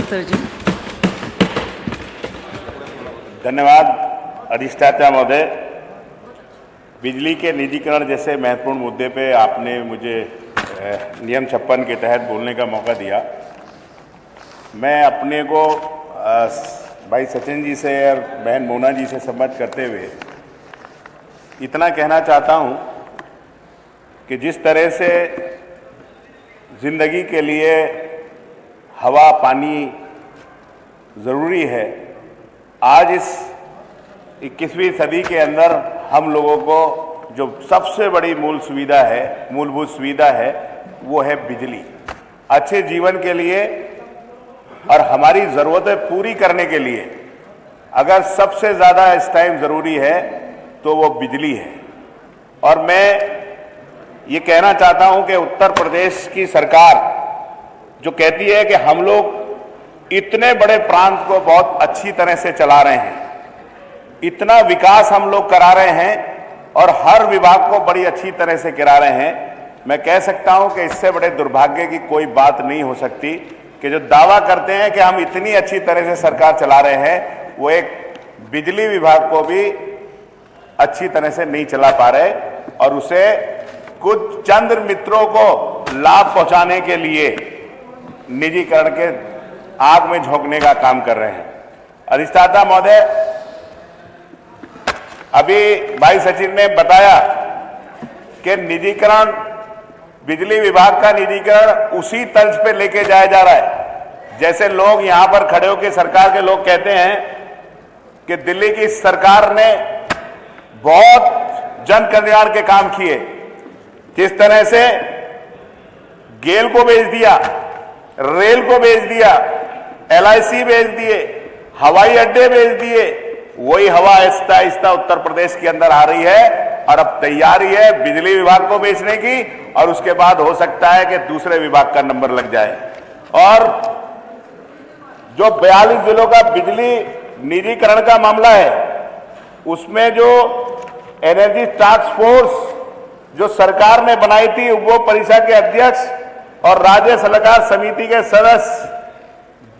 Sir जी। धन्यवाद अधिष्ठाता महोदय। बिजली के निजीकरण जैसे महत्वपूर्ण मुद्दे पे आपने मुझे नियम 56 के तहत बोलने का मौका दिया। मैं अपने को भाई सचिन जी से और बहन मोना जी से संबद्ध करते हुए इतना कहना चाहता हूँ कि जिस तरह से ज़िंदगी के लिए हवा पानी ज़रूरी है, आज इस 21वीं सदी के अंदर हम लोगों को जो सबसे बड़ी मूलभूत सुविधा है वो है बिजली। अच्छे जीवन के लिए और हमारी ज़रूरतें पूरी करने के लिए अगर सबसे ज़्यादा इस टाइम ज़रूरी है तो वो बिजली है। और मैं ये कहना चाहता हूँ कि उत्तर प्रदेश की सरकार जो कहती है कि हम लोग इतने बड़े प्रांत को बहुत अच्छी तरह से चला रहे हैं, इतना विकास हम लोग करा रहे हैं और हर विभाग को बड़ी अच्छी तरह से करा रहे हैं, मैं कह सकता हूं कि इससे बड़े दुर्भाग्य की कोई बात नहीं हो सकती कि जो दावा करते हैं कि हम इतनी अच्छी तरह से सरकार चला रहे हैं, वो एक बिजली विभाग को भी अच्छी तरह से नहीं चला पा रहे और उसे कुछ चंद मित्रों को लाभ पहुंचाने के लिए निजीकरण के आग में झोंकने का काम कर रहे हैं। अधिष्ठाता महोदय, अभी भाई सचिन ने बताया कि निजीकरण, बिजली विभाग का निजीकरण उसी तर्ज पे लेके जाया जा रहा है जैसे लोग यहां पर खड़े होकर सरकार के लोग कहते हैं कि दिल्ली की सरकार ने बहुत जन कल्याण के काम किए। जिस तरह से गेल को बेच दिया, रेल को बेच दिया, LIC बेच दिए, हवाई अड्डे बेच दिए, वही हवा आहिस्ता आहिस्ता उत्तर प्रदेश के अंदर आ रही है और अब तैयारी है बिजली विभाग को बेचने की और उसके बाद हो सकता है कि दूसरे विभाग का नंबर लग जाए। और जो 42 जिलों का बिजली निजीकरण का मामला है, उसमें जो एनर्जी टास्क फोर्स जो सरकार ने बनाई थी, वो परिषद के अध्यक्ष और राज्य सलाहकार समिति के सदस्य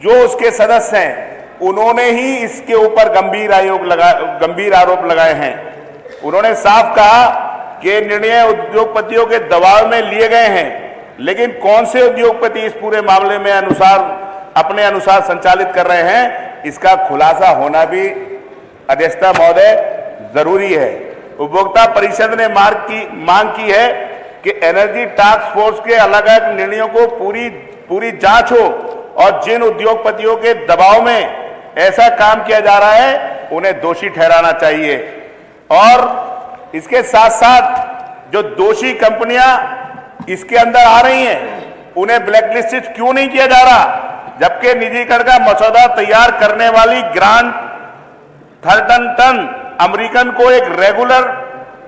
जो उसके सदस्य हैं, उन्होंने ही इसके ऊपर गंभीर आरोप लगाए हैं। उन्होंने साफ कहा कि निर्णय उद्योगपतियों के दबाव में लिए गए हैं, लेकिन कौन से उद्योगपति इस पूरे मामले में अपने अनुसार संचालित कर रहे हैं, इसका खुलासा होना भी अध्यक्षता महोदय जरूरी है। उपभोक्ता परिषद ने मांग की है कि एनर्जी टास्क फोर्स के अलग अलग निर्णयों को पूरी जांच हो और जिन उद्योगपतियों के दबाव में ऐसा काम किया जा रहा है उन्हें दोषी ठहराना चाहिए। और इसके साथ साथ जो दोषी कंपनियां इसके अंदर आ रही हैं उन्हें ब्लैकलिस्टेड क्यों नहीं किया जा रहा, जबकि निजीकरण का मसौदा तैयार करने वाली ग्रांट थर्टन अमेरिकन को एक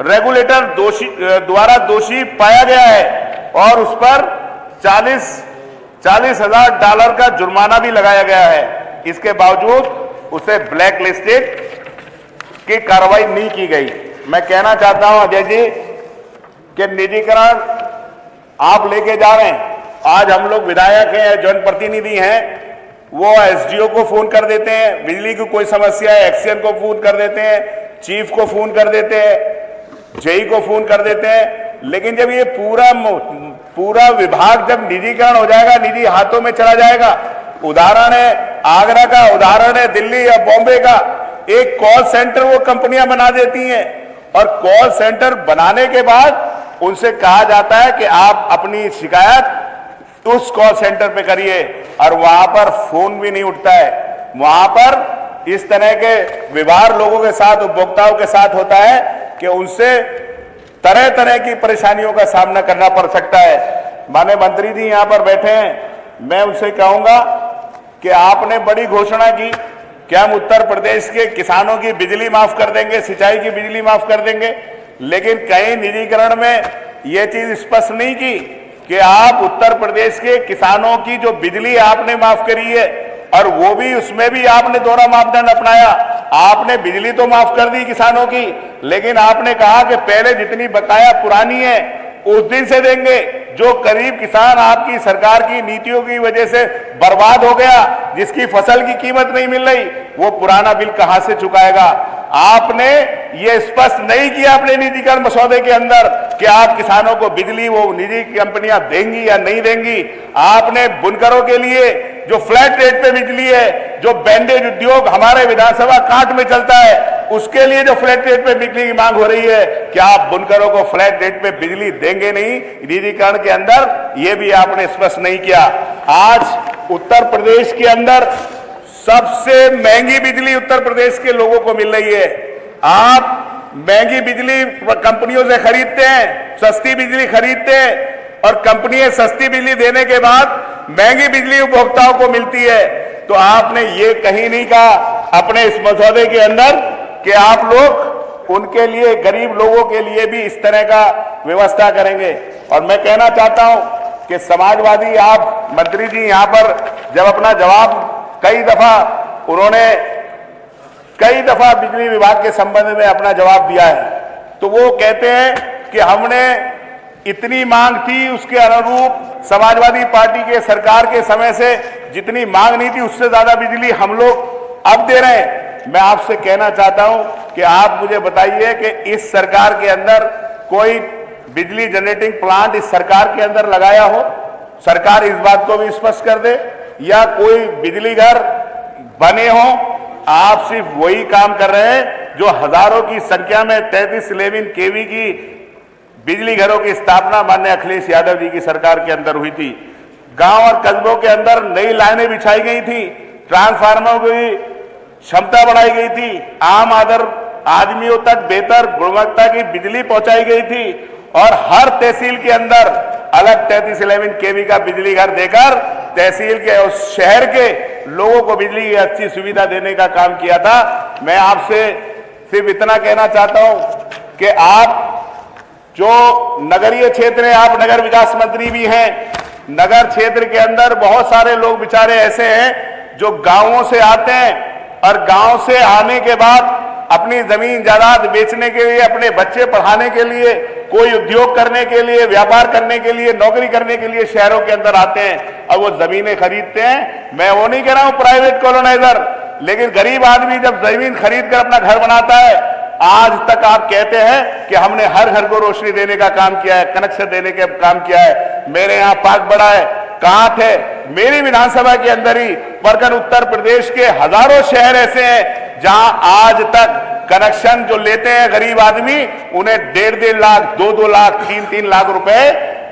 रेगुलेटर द्वारा दोषी पाया गया है और उस पर $40,000 का जुर्माना भी लगाया गया है। इसके बावजूद उसे ब्लैक लिस्टेड की कार्रवाई नहीं की गई। मैं कहना चाहता हूं अजय जी कि निजीकरण आप लेके जा रहे हैं। आज हम लोग विधायक हैं, जनप्रतिनिधि हैं, वो SDO को फोन कर देते हैं, बिजली की कोई समस्या है एक्सीएन को फोन कर देते हैं, चीफ को फोन कर देते हैं, जेई को फोन कर देते हैं, लेकिन जब ये पूरा विभाग जब निजीकरण हो जाएगा, निजी हाथों में चला जाएगा, उदाहरण है आगरा का, उदाहरण है दिल्ली या बॉम्बे का, एक कॉल सेंटर वो कंपनियां बना देती हैं और कॉल सेंटर बनाने के बाद उनसे कहा जाता है कि आप अपनी शिकायत उस कॉल सेंटर पे करिए और वहां पर फोन भी नहीं उठता है। वहां पर इस तरह के व्यवहार लोगों के साथ, उपभोक्ताओं के साथ होता है कि उनसे तरह तरह की परेशानियों का सामना करना पड़ सकता है। माननीय मंत्री जी यहां पर बैठे हैं, मैं उनसे कहूंगा कि आपने बड़ी घोषणा की कि हम उत्तर प्रदेश के किसानों की बिजली माफ कर देंगे, सिंचाई की बिजली माफ कर देंगे, लेकिन कहीं निजीकरण में यह चीज स्पष्ट नहीं की कि आप उत्तर प्रदेश के किसानों की जो बिजली आपने माफ करी है और वो भी उसमें भी आपने दोहरा मापदंड अपनाया। आपने बिजली तो माफ कर दी किसानों की, लेकिन आपने कहा कि पहले जितनी बकाया पुरानी है उस दिन से देंगे, जो करीब किसान आपकी सरकार की नीतियों की वजह से बर्बाद हो गया, जिसकी फसल की कीमत नहीं मिल रही, वो पुराना बिल कहां से चुकाएगा? आपने ये स्पष्ट नहीं किया अपने निजीकरण मसौदे के अंदर कि आप किसानों को बिजली वो निजी कंपनियां देंगी या नहीं देंगी। आपने बुनकरों के लिए जो फ्लैट रेट पे बिजली है, जो बैंडेज उद्योग हमारे विधानसभा काट में चलता है, उसके लिए जो फ्लैट रेट पे बिजली की मांग हो रही है, क्या आप बुनकरों को फ्लैट रेट पे बिजली देंगे नहीं निजीकरण के अंदर? ये भी आपने स्पष्ट नहीं किया। आज उत्तर प्रदेश के अंदर सबसे महंगी बिजली उत्तर प्रदेश के लोगों को मिल रही है। आप महंगी बिजली कंपनियों से खरीदते हैं, सस्ती बिजली खरीदते हैं, और कंपनियां सस्ती बिजली देने के बाद महंगी बिजली उपभोक्ताओं को मिलती है। तो आपने ये कहीं नहीं कहा अपने इस मसौदे के अंदर कि आप लोग उनके लिए, गरीब लोगों के लिए भी इस तरह का व्यवस्था करेंगे। और मैं कहना चाहता हूं कि समाजवादी आप मंत्री जी यहां पर जब अपना जवाब कई दफा बिजली विभाग के संबंध में अपना जवाब दिया है, तो वो कहते हैं कि हमने इतनी मांग थी, उसके अनुरूप समाजवादी पार्टी के सरकार के समय से जितनी मांग नहीं थी उससे ज्यादा बिजली हम लोग अब दे रहे हैं। मैं आपसे कहना चाहता हूं कि आप मुझे बताइए कि इस सरकार के अंदर कोई बिजली जनरेटिंग प्लांट इस सरकार के अंदर लगाया हो? सरकार इस बात को भी स्पष्ट कर दे। या कोई बिजली घर बने हो? आप सिर्फ वही काम कर रहे हैं जो हजारों की संख्या में 3311 केवी की बिजली घरों की स्थापना माननीय अखिलेश यादव जी की सरकार के अंदर हुई थी। गांव और कस्बों के अंदर नई लाइनें बिछाई गई थी, ट्रांसफार्मरों की क्षमता बढ़ाई गई थी, आम आदमियों तक बेहतर गुणवत्ता की बिजली पहुंचाई गई थी, और हर तहसील के अंदर अलग 3311 केवी का बिजली घर देकर तहसील के और शहर के लोगों को बिजली की अच्छी सुविधा देने का काम किया था। मैं आपसे सिर्फ इतना कहना चाहता हूं कि आप जो नगरीय क्षेत्र है, आप नगर विकास मंत्री भी हैं, नगर क्षेत्र के अंदर बहुत सारे लोग बेचारे ऐसे हैं जो गांवों से आते हैं और गांव से आने के बाद अपनी जमीन जायदाद बेचने के लिए, अपने बच्चे पढ़ाने के लिए, कोई उद्योग करने के लिए, व्यापार करने के लिए, नौकरी करने के लिए शहरों के अंदर आते हैं और वो जमीनें खरीदते हैं। मैं वो नहीं कह रहा हूं प्राइवेट कॉलोनाइजर, लेकिन गरीब आदमी जब जमीन खरीद कर अपना घर बनाता है, आज तक आप कहते हैं कि हमने हर घर को रोशनी देने का काम किया है, कनेक्शन देने का काम किया है। मेरे यहाँ पार्क बड़ा है, कहां थे? मेरी विधानसभा के अंदर ही परगन उत्तर प्रदेश के हजारों शहर ऐसे हैं जहां आज तक कनेक्शन जो लेते हैं गरीब आदमी, उन्हें 1.5 लाख, 2-2 लाख, 3-3 लाख रुपए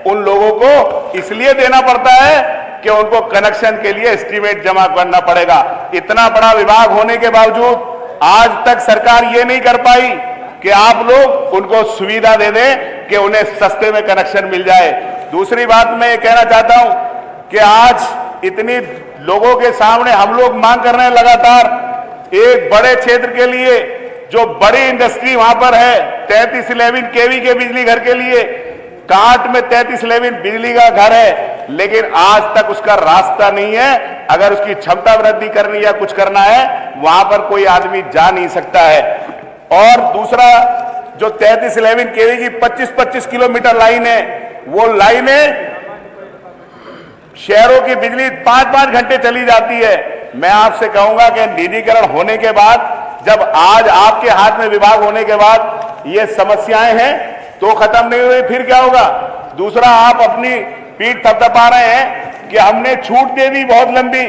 उन लोगों को इसलिए देना पड़ता है कि उनको कनेक्शन के लिए एस्टीमेट जमा करना पड़ेगा। इतना बड़ा विभाग होने के बावजूद आज तक सरकार ये नहीं कर पाई कि आप लोग उनको सुविधा दे दें कि उन्हें सस्ते में कनेक्शन मिल जाए। दूसरी बात मैं ये कहना चाहता हूं कि आज इतनी लोगों के सामने हम लोग मांग कर रहे हैं लगातार, एक बड़े क्षेत्र के लिए जो बड़ी इंडस्ट्री वहां पर है, 3311 केवी के बिजली घर के लिए काट में 3311 बिजली का घर है, लेकिन आज तक उसका रास्ता नहीं है। अगर उसकी क्षमता वृद्धि करनी या कुछ करना है, वहां पर कोई आदमी जा नहीं सकता है। और दूसरा, जो 3311 केवी की 25-25 किलोमीटर लाइन है, वो लाइनें शहरों की बिजली 5-5 घंटे चली जाती है। मैं आपसे कहूंगा कि निजीकरण होने के बाद, जब आज आपके हाथ में विभाग होने के बाद ये समस्याएं हैं तो खत्म नहीं हुई, फिर क्या होगा? दूसरा, आप अपनी पीठ थपथपा रहे हैं कि हमने छूट दे दी बहुत लंबी,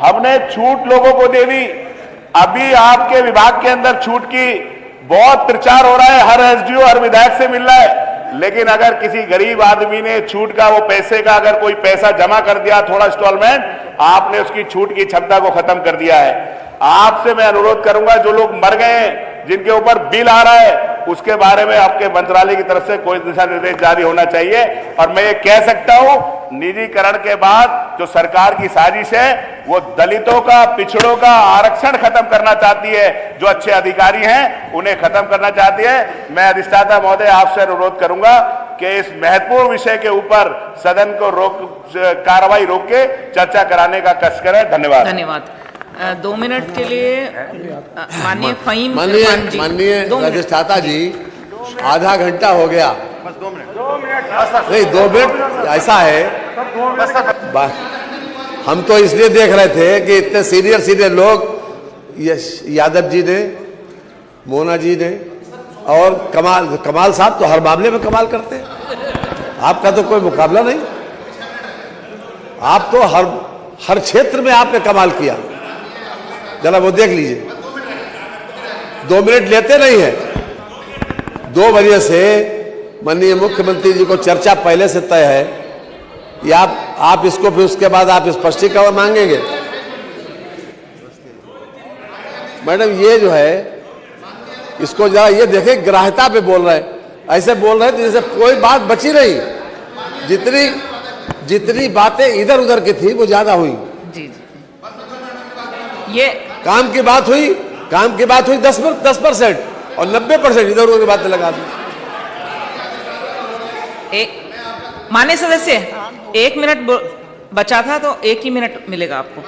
हमने छूट लोगों को दे दी। अभी आपके विभाग के अंदर छूट की बहुत प्रचार हो रहा है, हर एसडीओ हर विधायक से मिल रहा है, लेकिन अगर किसी गरीब आदमी ने छूट का, वो पैसे का अगर कोई पैसा जमा कर दिया थोड़ा इंस्टॉलमेंट, आपने उसकी छूट की क्षमता को खत्म कर दिया है। आपसे मैं अनुरोध करूंगा, जो लोग मर गए हैं, जिनके ऊपर बिल आ रहा है, उसके बारे में आपके मंत्रालय की तरफ से कोई दिशा निर्देश जारी होना चाहिए। और मैं ये कह सकता हूं, निजीकरण के बाद जो सरकार की साजिश है, वो दलितों का, पिछड़ों का आरक्षण खत्म करना चाहती है। जो अच्छे अधिकारी हैं उन्हें खत्म करना चाहती है। मैं अधिष्ठाता महोदय आपसे अनुरोध करूंगा कि इस महत्वपूर्ण विषय के ऊपर सदन को कार्रवाई रोक के चर्चा कराने का कष्ट करें। धन्यवाद। धन्यवाद। 2 मिनट के लिए माननीय फहीम माननीय अधिष्ठाता जी, आधा घंटा हो गया। नहीं 2 मिनट ऐसा है, हम तो इसलिए देख रहे थे कि इतने सीनियर लोग, यादव जी ने, मोना जी ने और कमाल साहब तो हर मामले में कमाल करते हैं। आपका तो कोई मुकाबला नहीं, आप तो हर क्षेत्र में आपने कमाल किया। जरा वो देख लीजिए, 2 मिनट लेते नहीं है। 2 बजे से माननीय मुख्यमंत्री जी को चर्चा पहले से तय है, या आप इसको फिर उसके बाद आप स्पष्टीकरण मांगेंगे। मैडम ये जो है, इसको जरा ये देखे, ग्राह्यता पे बोल रहे हैं, ऐसे बोल रहे हैं तो जैसे कोई बात बची नहीं। जितनी बातें इधर उधर की थी वो ज्यादा हुई। जी जी, ये काम की बात हुई 10% और 90% इधर उधर की बातें लगा दी। माननीय सदस्य, 1 मिनट बचा था तो 1 ही मिनट मिलेगा आपको।